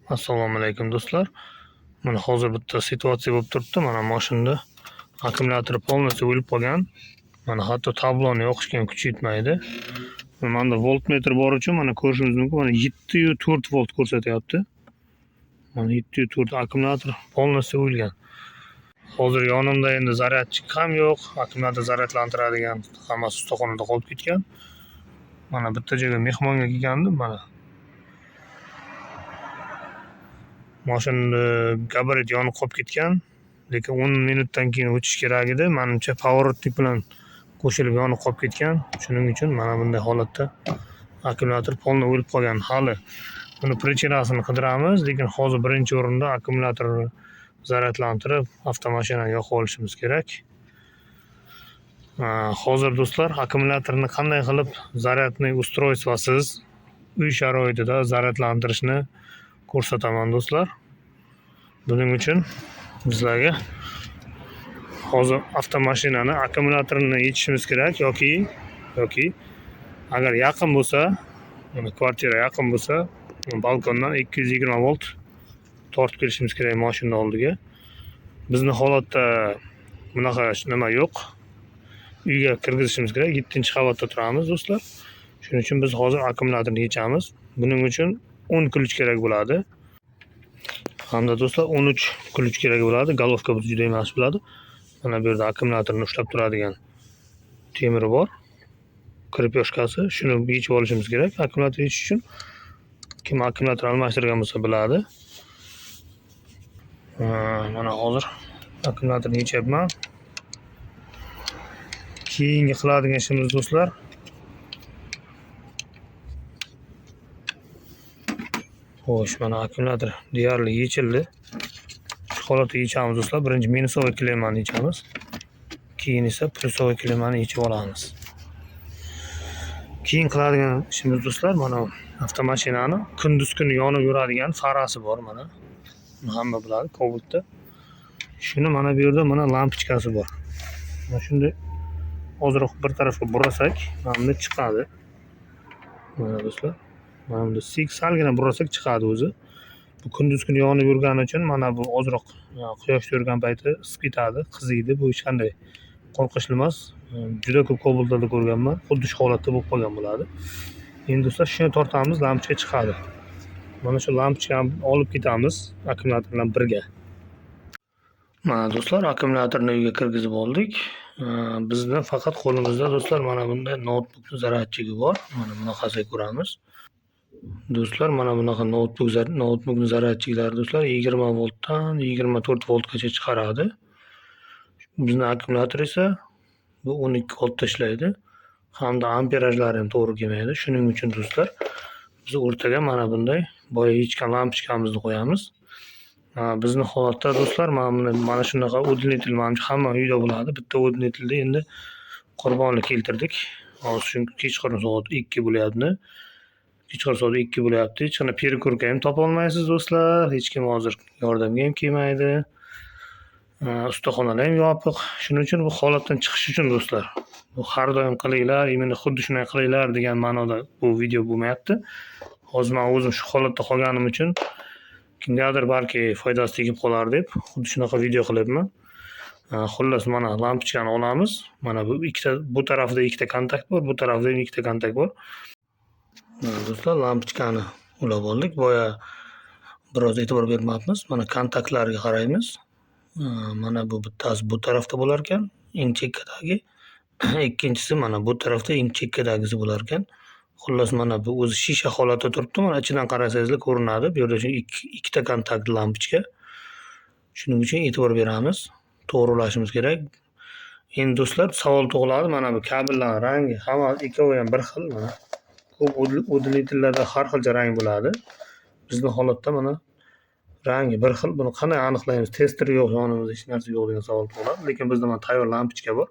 Assalomu alaykum do'stlar. Mana hozir bitta situatsiya bo'lib turibdi. Mana mashinada akkumulyatori polностью o'lib qolgan. Mana hatto tabloni yoqishga ham kuchi yetmaydi. Manda voltmetr bor uchun mana ko'rishingiz mumkin. Mana 7,4 volt ko'rsatyapti. Mana 7,4 akkumulyator polностью o'lgan. Hozir yonimda endi zaryadchik ham yo'q. Akkumulyator zaryadlantiradigan hammasi ustaxonada qolib ketgan. Mana bitta joyga mehmonga kelgandim mana. Mashina gabarit yonib qolib ketgan, lekin 10 minutdan keyin o'tish kerak edi. Menimcha pavorotnik bilan qo'shilib yonib qolib ketgan. Shuning uchun mana bunday holatda akkumulyator polni o'lib qolgan. Hali buni prichinasini qidiramiz, lekin hozir birinchi o'rinda akkumulyatorni zaryadlantirib, avtomashinani yoqib olishimiz kerak. Hozir do'stlar, akkumulyatorni qanday qilib zaryadniy устройствосiz uy sharoitida zaryadlantirishni ko'rsataman do'stlar. Buning uchun bizlarga hozir avtomashinani akkumulyatorini yechishimiz kerak yoki agar yaqin bo'lsa, mana kvartira yaqin bo'lsa, balkondan 220 volt tortib kelishimiz kerak mashina oldiga. Bizni holatda bunaqa nima yo'q. Uyga kirgizishimiz kerak. 7-qavatda turamiz do'stlar. Shuning uchun biz hozir akkumulyatorni yechamiz. Buning uchun 10 ключ kerak bo'ladi. Hamda do'stlar 13 ключ kerak bo'ladi. Golovka biz juda yaxshi bo'ladi. Mana bu yerda akkumulyatorni ushlab turadigan temiri bor. Krepyoshkasi. Shuni yechib olishimiz kerak. Akkumulyator yechish uchun kim akkumulyator almashtirgan bo'lsa biladi. Mana hozir akkumulyatorni yechyapman. Keyingi qiladigan ishimiz do'stlar, xo'sh, mana akkumulyator deyarli yechildi. Shu holatda yechamiz do'stlar. Birinchi minusovoy klemani yechamiz. Keyin esa plyusovoy klemani yechib olamiz. Keyin qiladigan ishimiz do'stlar, mana avtomashinani kunduz kuni yonib yuradigan farasi bor mana. Hamma biladi, Cobalt'da. Shuni mana bu yerda mana lampochkasi bor. Mana shunday ozroq bir tarafga burasak, mana bunda chiqadi. Mana do'stlar, mana bunda salgina burasak chiqadi o'zi. Bu kunduz kuni yonib yurgani uchun mana bu ozroq quyoshda yurgan payti isitadi, qiziydi. Bu hech qanday qo'rqinchli emas. Juda ko'p Cobalt'larda ko'rganman. Xuddi shu holatda bo'lib qolgan bo'ladi. Endi do'stlar, shuni tortamiz, lampochka chiqadi. Mana shu lampochkani olib ketamiz akkumulyator bilan birga. Mana do'stlar, akkumulyatorni uyga kirgizib oldik. Bizda faqat qo'limizda do'stlar mana bunday notebook zaryadchigi bor. Mana bunaqasiga ko'ramiz. Do'stlar, mana bunaqa notebook zaryadchiklari do'stlar 20 voltdan 24 voltgacha chiqaradi. Bizning akkumulyator esa bu 12 voltda ishlaydi. Hamda amperajlari ham to'g'ri kelmaydi. Shuning uchun do'stlar, biz o'rtaga mana bunday boya yechgan lampochkamizni qo'yamiz. Bizni holatda do'stlar, mana shunaqa udilnitel hamma uyda bo'ladi. Bitta udilnitelda endi qurbonlik keltirdik. Hozir chunki kechqurun soat 2 bo'lyapti. Kechqurun soat 2 bo'lyapti. Hech qanday perkurka ham topa olmaysiz do'stlar. Hech kim hozir yordamga ham kelmaydi. Ustaxonalar ham yopiq. Shuning uchun bu holatdan chiqish uchun do'stlar, bu har doim qilinglar, imенно xuddi shunday qilinglar degan ma'noda bu video bo'lmayapti. Hozir men o'zim shu holatda qolganim uchun kimgadir balki foydasi tegib qolar deb xuddi shunaqa video qilyapman. Xullas, mana lampochkani olamiz. Mana bu bu tarafida ikkita kontakt bor, bu tarafida ham ikkita kontakt bor. Mana do'stlar, lampochkani ulab oldik. Boya biroz e'tibor bermabmiz. Mana kontaktlarga qaraymiz. Mana bu bittasi bu tarafda bo'lar ekan, eng chekkadagi. Ikkinchisi mana bu tarafda eng chekkadagisi bo'lar ekan. Xullas, mana bu o'zi shisha holatda turibdi. Mana ichidan qarasangizlar ko'rinadi. Bu yerda ikkita kontakt lampochka. Shuning uchun e'tibor beramiz. To'g'ri ulashimiz kerak. Endi do'stlar, savol tug'iladi. Mana bu kabellar rangi hamma ikkovi ham bir xil. Mana ko'p udilnitellarda har xilcha rang bo'ladi. Bizning holatda mana rangi bir xil. Buni qanday aniqlaymiz? Tester yo'q, yonimizda hech narsa yo'q degan savol tug'iladi. Lekin bizda mana tayyor lampochka bor.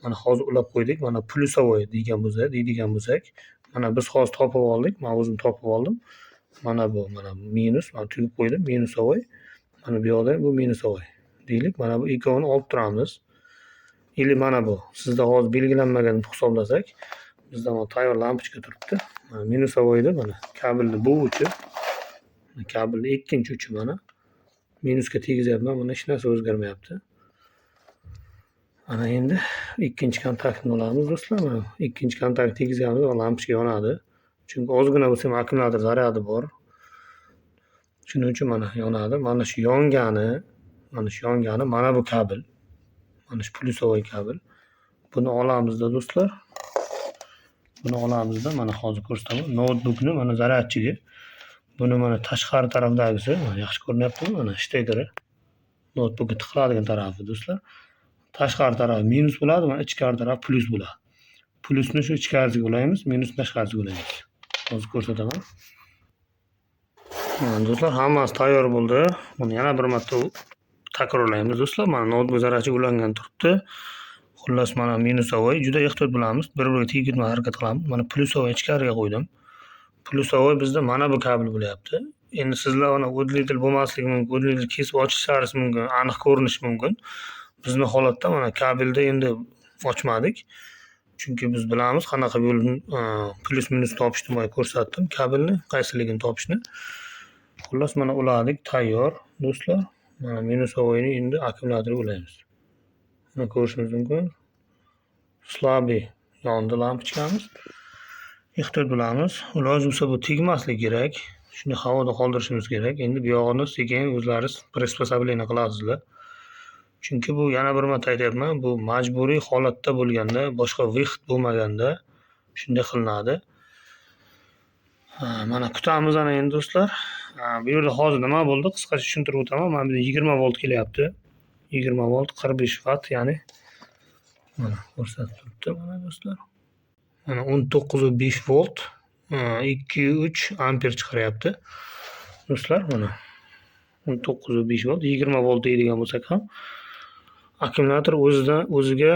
Mana hozir ulab qo'ydik. Mana plyusovoy deydigan bo'lsak, mana biz hozir topib oldik. Men o'zim topib oldim. Mana bu minus, men tugib qo'ydim, minusovoy. Mana bu yoqda bu minusovoy deylik. Mana bu ikkovini olib turamiz. Ili mana bu sizda hozir belgilanmagan deb hisoblasak, bizda mana tayyor lampochka turibdi. Mana minusovoyda mana kabelni bu uchi Kabelni ikkinchi uchi mana minusga tegizyapman. Mana hech narsa o'zgarmayapti. Mana endi ikkinchi kontaktni olamiz do'stlar. Mana ikkinchi kontakt tegizyapmiz va lampochka yonadi. Chunki ozgina bo'lsa ham akkumulyator zaryadi bor. Shuning uchun mana yonadi. Mana shu yongani mana bu kabel. Mana shu plyusovoy kabel. Buni olamizda do'stlar. Buni olamizda mana hozir ko'rsataman. Notebookni mana zaryadchiga. Buni mana tashqari tarafdagisi, yaxshi ko'rinyaptimi? Mana shtekeri. Notebookga tiqiladigan tarafi do'stlar. Tashqari taraf minus bo'ladi, mana ichkari taraf plyus bo'ladi. Plyusni shu ichkarisiga ulaymiz, minusni tashqarisiga ulaymiz. Hozir ko'rsataman. Mana do'stlar, hammasi tayyor bo'ldi. Buni yana bir marta takrorlaymiz do'stlar. Mana notebook zaryadchiga ulangan turibdi. Xullas mana minusovoy juda ehtiyot bo'lamiz. Bir-biriga tegib ketmay harakat qilamiz. Mana plyusovoy ichkariga qo'ydim. Plyusovoy bizda mana bu kabel bo'lyapti. Endi sizlar mana o'dlitel bo'lmasligi mumkin, o'dlitel kesib ochishlaringiz mumkin, aniq ko'rinishi mumkin. Bizni holatda mana kabelda endi ochmadik. Chunki biz bilamiz qanaqa yo'l plyus minus topishni boya ko'rsatdim kabelni, qaysiligini topishni. Xullas mana uladik, tayyor do'stlar. Mana minusovoyni endi akkumulyatorga ulaymiz. Mana ko'rishingiz mumkin. Slabi yondi lampochkamiz. Ehtiyot bo'lamiz. Iloji bo'lsa bu tegmasligi kerak. Shuni havoda qoldirishimiz kerak. Endi bu yog'ini sekin o'zlaringiz приспособление qilasizlar. Chunki bu yana bir marta aytyapman, bu majburiy holatda bo'lganda, boshqa выход bo'lmaganda shunday qilinadi. Mana kutamiz ana endi do'stlar. Bu yerda hozir nima bo'ldi? Qisqacha tushuntirib o'taman. Mana bu 20 volt kelyapti. 20 volt 45 watt, ya'ni mana ko'rsatib turibdi mana do'stlar. Mana 19.5 volt 2.3 amper chiqaryapti. Do'stlar mana 19.5 volt 20 volt deydigan bo'lsak ham akkumulyator o'ziga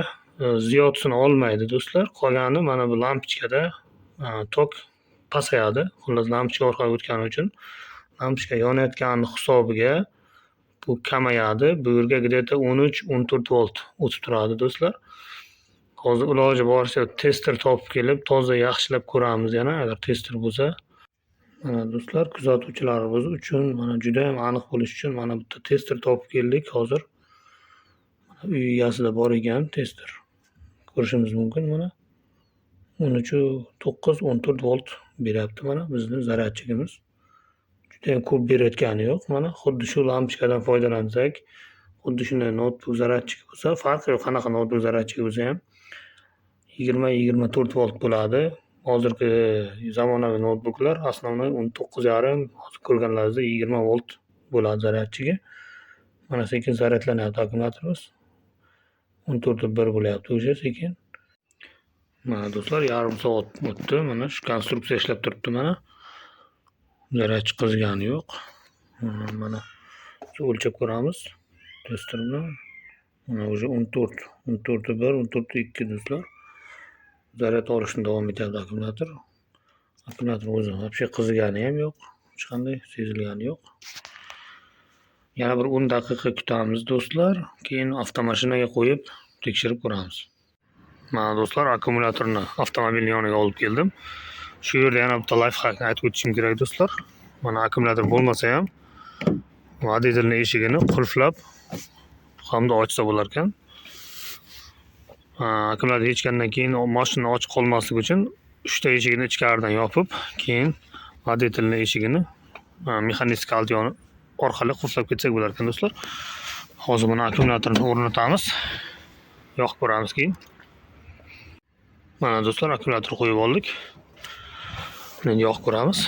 ziyodisini olmaydi do'stlar. Qolgani mana bu lampochkada tok pasayadi. Xullas lampochka orqali o'tgani uchun lampochka yonayotgani hisobiga bu kamayadi. Bu yerga где-то 13-14 volt o'tib turadi do'stlar. Hozir iloji boricha tester topib kelib, toza yaxshilab ko'ramiz yana agar tester bo'lsa. Mana do'stlar, kuzatuvchilarimiz uchun mana juda ham aniq bo'lish uchun mana bitta tester topib keldik hozir. Uy egasida bor ekan tester. Ko'rishimiz mumkin mana. 13.9-14 volt beryapti mana bizning zaryadchigimiz. Juda ham ko'p berayotgani yo'q. Mana xuddi shu lampochkadan foydalansak, xuddi shunday notebook zaryadchik bo'lsa, farqi yo'q qanaqa notebook zaryadchik bo'lsa ham 20-24 volt bo'ladi. Hozirgi zamonaviy notebooklar основной 19.5, hozir ko'rganlaringizda 20 volt bo'ladi zaryadchigi. Mana sekin zaryadlanyapti akkumulyatorimiz. 14.1 bo'lyapti o'sha sekin. Mana do'stlar, yarim soat o'tdi. Mana shu konstruksiya ishlab turibdi mana. Zaryadchi qizgani yo'q. Mana o'lchab ko'ramiz. Tester bilan. Mana o'sha 14.1, 14.2 do'stlar. Zaryad olishni davom etyapti akkumulyator. Akkumulyator o'zi вообще qizigani ham yo'q. Hech qanday sezilgani yo'q. Yana bir 10 daqiqa kutamiz do'stlar. Keyin avtomashinaga qo'yib tekshirib ko'ramiz. Mana do'stlar, akkumulyatorni avtomobilning yoniga olib keldim. Shu yerda yana bitta life hackni aytib o'tishim kerak do'stlar. Mana akkumulyator bo'lmasa ham водительный eshigini qulflab hamda ochsa bo'lar ekan. Akkumulyator yechgandan keyin mashina ochiq qolmasligi uchun 3 ta eshigini ichkaridan yopib, keyin водительный eshigini mexanik kaldion orqali qulflab ketsak bo'lar ekan do'stlar. Hozir buni akkumulyatorni o'rnatamiz. Yoqib ko'ramiz keyin. Mana do'stlar, akkumulyator qo'yib oldik. Endi yoqib ko'ramiz.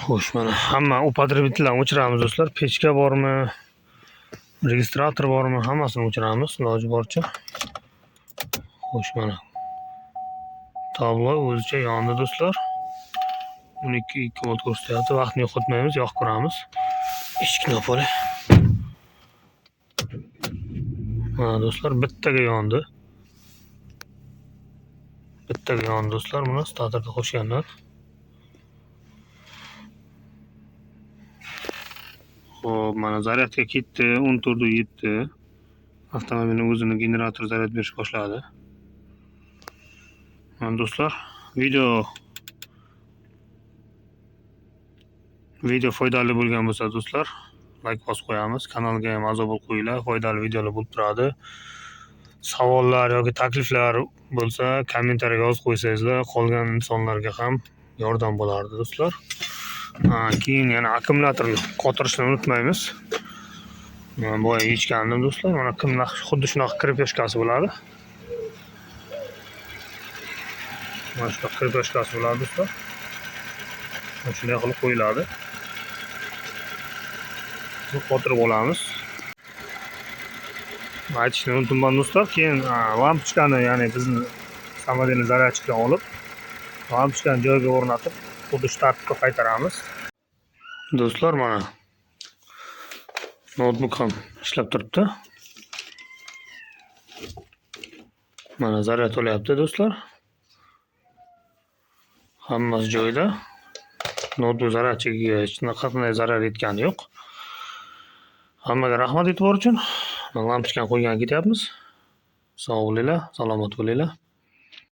Xo'sh, mana hamma upotrebitellarni o'chiramiz do'stlar. Pechka bormi? Registrator bormi? Hammasini o'chiramiz iloji boricha. Xo'sh, mana tablo o'zicha yondi do'stlar. 12.2 volt ko'rsatyapti. Vaqtni yo'qotmaymiz, yoqib ko'ramiz. Eshikni olib olay. Mana do'stlar, bittaga yondi. Bittaga yondi do'stlar, buni starterga qo'shganman. Xo'p, mana zaryadga ketdi, 14.7. Avtomobilning o'zini generator zaryad berish boshladi. Mana do'stlar, video video foydali bo'lgan bo'lsa do'stlar, like bosib qo'yamiz. Kanalga ham a'zo bo'lib qo'yinglar. Foydali videolar bo'lib turadi. Savollar yoki takliflar bo'lsa, kommentariyaga yozib qo'ysangizlar, qolgan insonlarga ham yordam bo'lardi do'stlar. Keyin yana akkumulyatorni qotirishni unutmaymiz. Boya yechgandim do'stlar. Mana xuddi shunaqa krepyoshkasi bo'ladi. Mana shunaqa krepyoshkasi bo'ladi do'stlar. Shunday qilib qo'yiladi. Qotirib olamiz. Aytishni unutdim do'stlar. Keyin lampochkani, ya'ni bizni samodelni zaryadchidan olib, lampochkani joyiga o'rnatib, xuddi shu tartibga qaytaramiz. Do'stlar, mana notebook ham ishlab turibdi. Mana zaryad olyapti do'stlar. Hammasi joyida. Notebook zaryadchiga hech qanday zarar yetgani yo'q. Hammaga rahmat e'tibor uchun. Lampochkani qo'ygan ketyapmiz. Sog' bo'linglar, salomat bo'linglar.